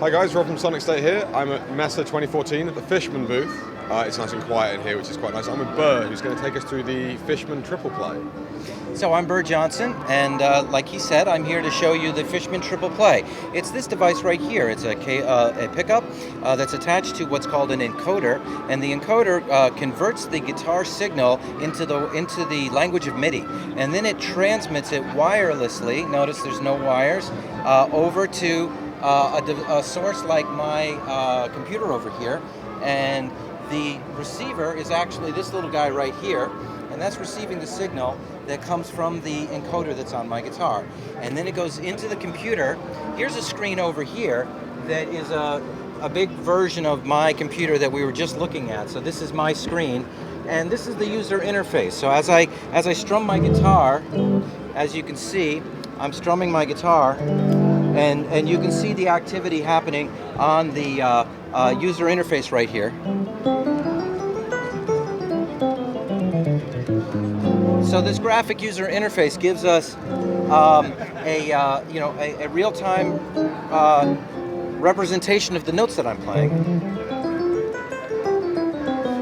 Hi guys, Rob from Sonic State here. I'm at MESSE 2014 at the Fishman booth. It's nice and quiet in here, which is quite nice. I'm with Burr, who's going to take us through the Fishman triple play. So I'm Burr Johnson, and like he said, I'm here to show you the Fishman triple play. It's this device right here. It's a pickup that's attached to what's called an encoder, and the encoder converts the guitar signal into the language of MIDI, and then it transmits it wirelessly. Notice there's no wires over to a source like my computer over here, and the receiver is actually this little guy right here, and that's receiving the signal that comes from the encoder that's on my guitar. And then it goes into the computer. Here's a screen over here that is a big version of my computer that we were just looking at. So this is my screen, and this is the user interface. So as I strum my guitar, as you can see, I'm strumming my guitar, and you can see the activity happening on the user interface right here. So this graphic user interface gives us a real-time representation of the notes that I'm playing.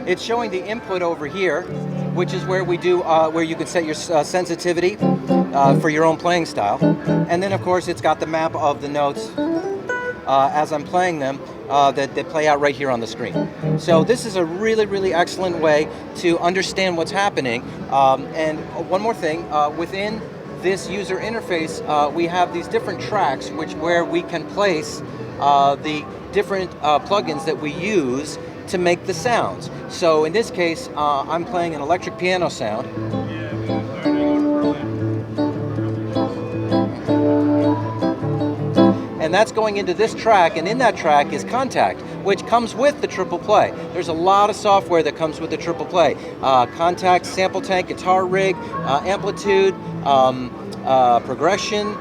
It's showing the input over here, which is where we do where you can set your sensitivity for your own playing style, and then of course it's got the map of the notes as I'm playing them that play out right here on the screen. So this is a really excellent way to understand what's happening. And one more thing, within this user interface, we have these different tracks where we can place the different plugins that we use to make the sounds. So in this case, I'm playing an electric piano sound. And that's going into this track, and in that track is Contact, which comes with the triple play. There's a lot of software that comes with the triple play. Contact, Sample Tank, Guitar Rig, Amplitude, Progression,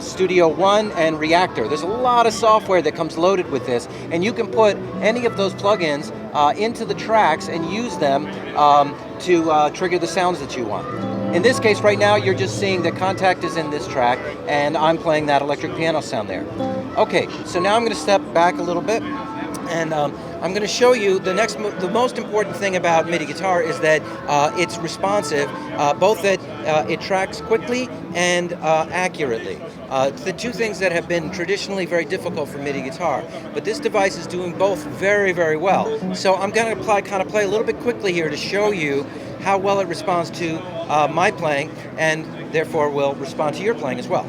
Studio One, and Reactor. There's a lot of software that comes loaded with this, and you can put any of those plugins into the tracks and use them to trigger the sounds that you want. In this case, right now, you're just seeing that Contact is in this track, and I'm playing that electric piano sound there. Okay, so now I'm going to step back a little bit, and I'm going to show you the most important thing about MIDI guitar is that it's responsive, both that it tracks quickly and accurately. The two things that have been traditionally very difficult for MIDI guitar, but this device is doing both very well. So I'm going to kind of play a little bit quickly here to show you how well it responds to my playing, and therefore will respond to your playing as well.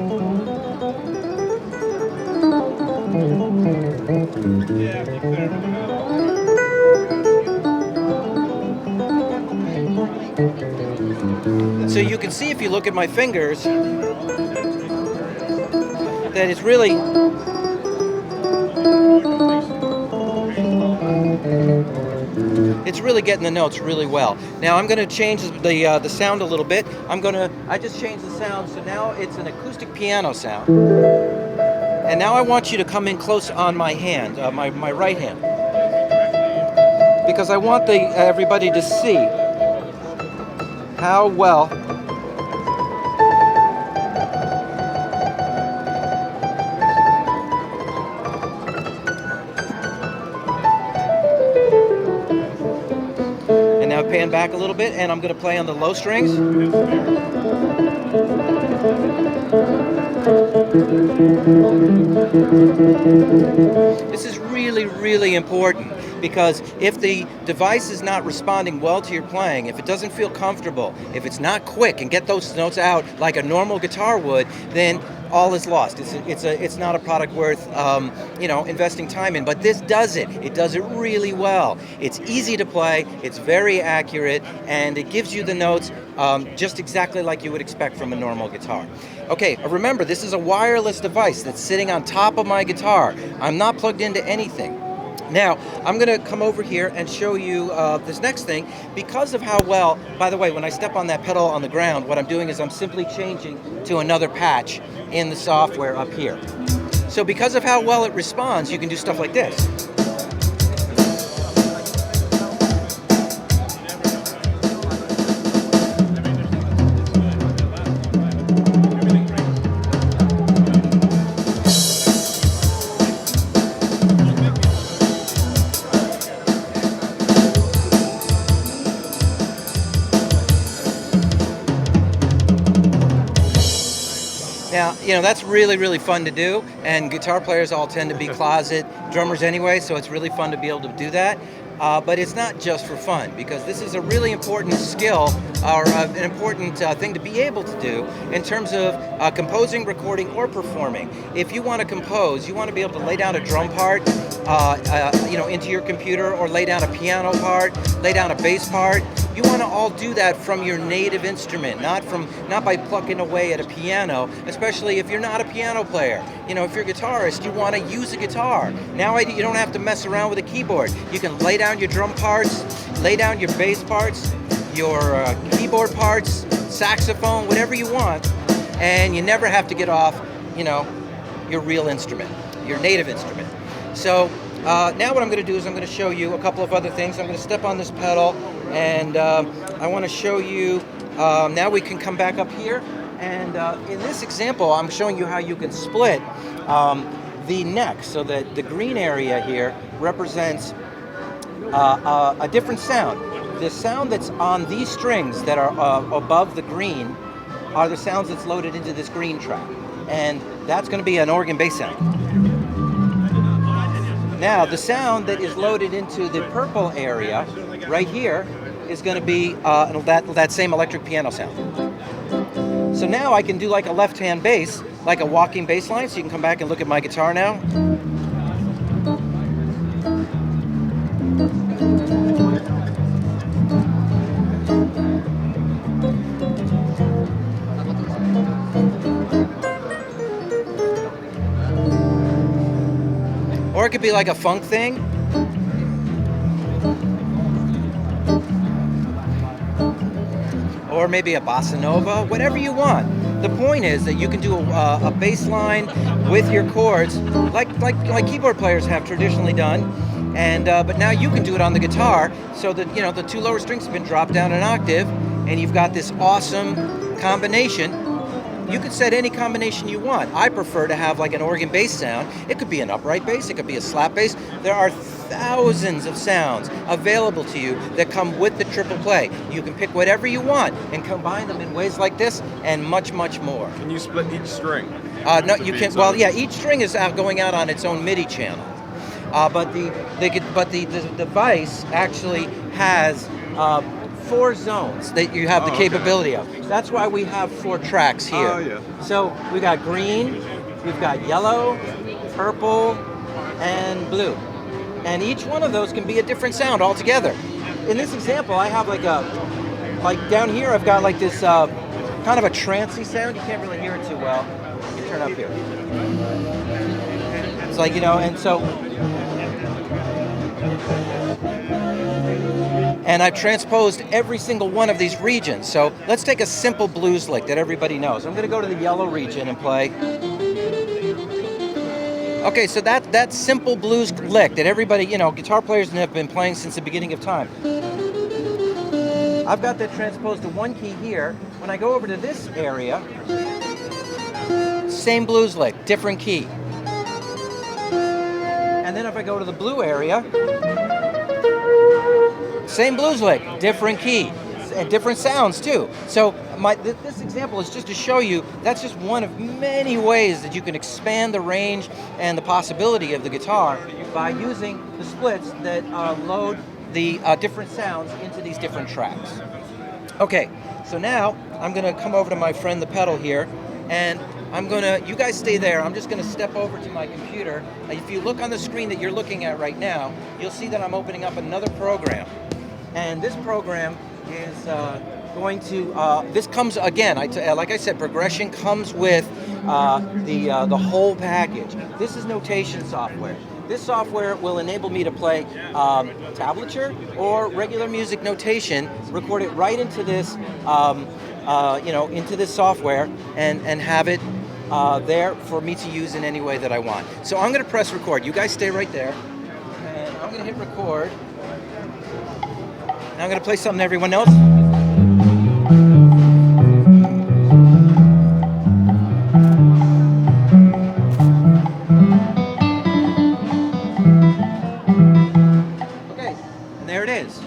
So you can see if you look at my fingers that it's really getting the notes really well. Now I'm going to change the sound a little bit. I just changed the sound, so now it's an acoustic piano sound. And now I want you to come in close on my hand, my right hand, because I want everybody to see how well pan back a little bit, and I'm going to play on the low strings. This is really important, because if the device is not responding well to your playing, if it doesn't feel comfortable, if it's not quick and get those notes out like a normal guitar would, then all is lost. It's not a product worth investing time in. But this does it. It does it really well. It's easy to play. It's very accurate, and it gives you the notes just exactly like you would expect from a normal guitar. Okay, remember, this is a wireless device that's sitting on top of my guitar. I'm not plugged into anything. Now, I'm going to come over here and show you this next thing. Because of how well, by the way, when I step on that pedal on the ground, what I'm doing is I'm simply changing to another patch in the software up here. So because of how well it responds, you can do stuff like this. Now, that's really, really fun to do, and guitar players all tend to be closet drummers anyway, so it's really fun to be able to do that. But it's not just for fun, because this is a really important skill, or an important thing to be able to do in terms of composing, recording, or performing. If you want to compose, you want to be able to lay down a drum part, into your computer, or lay down a piano part, lay down a bass part. You want to all do that from your native instrument, not by plucking away at a piano, especially if you're not a piano player. If you're a guitarist, you want to use a guitar. Now you don't have to mess around with a keyboard. You can lay down your drum parts, lay down your bass parts, your keyboard parts, saxophone, whatever you want, and you never have to get off, your real instrument, your native instrument. So now what I'm going to do is I'm going to show you a couple of other things. I'm going to step on this pedal, and I want to show you, now we can come back up here, and in this example I'm showing you how you can split the neck, so that the green area here represents a different sound. The sound that's on these strings that are above the green are the sounds that's loaded into this green track, and that's going to be an organ bass sound. Now, the sound that is loaded into the purple area right here is going to be that same electric piano sound. So now I can do like a left-hand bass, like a walking bass line, so you can come back and look at my guitar now. Or it could be like a funk thing. Or maybe a bossa nova, whatever you want. The point is that you can do a bass line with your chords, like keyboard players have traditionally done, and but now you can do it on the guitar, so that the two lower strings have been dropped down an octave, and you've got this awesome combination. You could set any combination you want. I prefer to have like an organ bass sound. It could be an upright bass, it could be a slap bass. There are thousands of sounds available to you that come with the triple play. You can pick whatever you want and combine them in ways like this and much, much more. Can you split each string? No, you can. Well, yeah, each string is going out on its own MIDI channel. But the device actually has 4 zones that you have the capability of. That's why we have 4 tracks here. Oh, yeah. So we got green, we've got yellow, purple, and blue. And each one of those can be a different sound altogether. In this example, I have like down here I've got like this kind of a trancy sound. You can't really hear it too well. You can turn up here. It's like, and so, and I've transposed every single one of these regions. So let's take a simple blues lick that everybody knows. I'm going to go to the yellow region and play. Okay, so that simple blues lick that everybody, guitar players have been playing since the beginning of time. I've got that transposed to one key here. When I go over to this area, same blues lick, different key. And then if I go to the blue area, same blues lick, different key, and different sounds too. So this example is just to show you that's just one of many ways that you can expand the range and the possibility of the guitar by using the splits that load the different sounds into these different tracks. Okay, so now I'm going to come over to my friend the pedal here, and you guys stay there. I'm just going to step over to my computer. If you look on the screen that you're looking at right now, you'll see that I'm opening up another program. And this program is going to, this comes, again, like I said, progression comes with the whole package. This is notation software. This software will enable me to play tablature or regular music notation, record it right into this, into this software, and have it there for me to use in any way that I want. So I'm going to press record. You guys stay right there, and I'm going to hit record. Now I'm going to play something to everyone else. Okay, and there it is.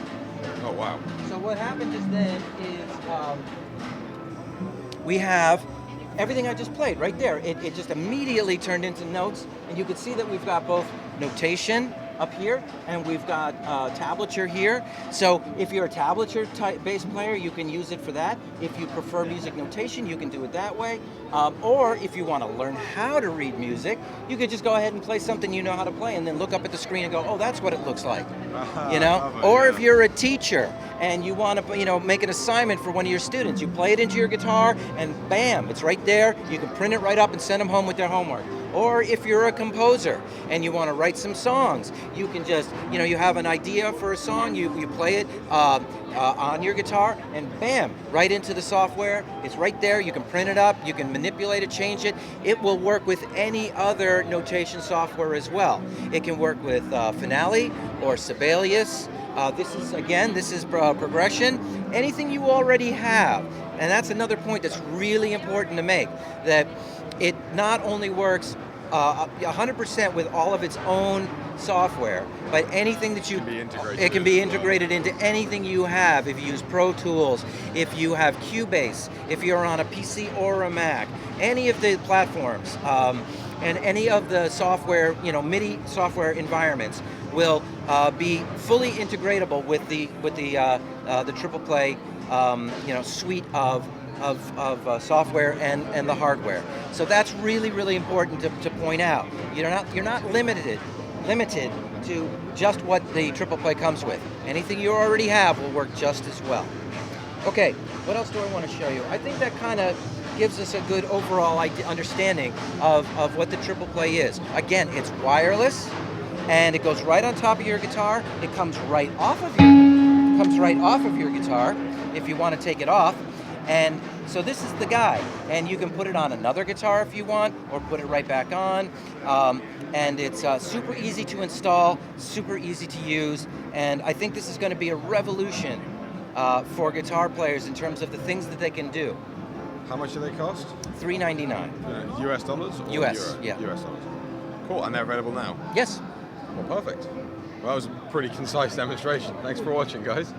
Oh, wow. So what happened just then is we have everything I just played right there, it just immediately turned into notes, and you can see that we've got both notation up here, and we've got tablature here. So if you're a tablature type bass player, you can use it for that. If you prefer music notation, you can do it that way. Or if you want to learn how to read music, you could just go ahead and play something you know how to play, and then look up at the screen and go, oh, that's what it looks like. You know? Or if you're a teacher and you want to, make an assignment for one of your students, you play it into your guitar, and bam, it's right there. You can print it right up and send them home with their homework. Or if you're a composer and you want to write some songs, you can just, you have an idea for a song, you play it on your guitar, and bam, right into the software. It's right there. You can print it up, you can manipulate it, change it. It will work with any other notation software as well. It can work with Finale or Sibelius. This is progression. Anything you already have. And that's another point that's really important to make, that it not only works 100% with all of its own software, but anything that it can be integrated into anything you have. If you use Pro Tools, if you have Cubase, if you're on a PC or a Mac, any of the platforms, and any of the software, MIDI software environments will be fully integratable with the Triple Play, suite of software and the hardware. So that's really, really important to point out. You're not limited to just what the Triple Play comes with. Anything you already have will work just as well. Okay, what else do I want to show you? I think that kind of gives us a good overall understanding of what the Triple Play is. Again, it's wireless, and it goes right on top of your guitar. It comes right off of your guitar if you want to take it off. And so this is the guy, and you can put it on another guitar if you want, or put it right back on. And it's super easy to install, super easy to use, and I think this is going to be a revolution for guitar players in terms of the things that they can do. How much do they cost? $399. US dollars? Or US, Euro? yeah. US dollars. Cool, and they're available now? Yes. Well, perfect. Well, that was a pretty concise demonstration. Thanks for watching, guys.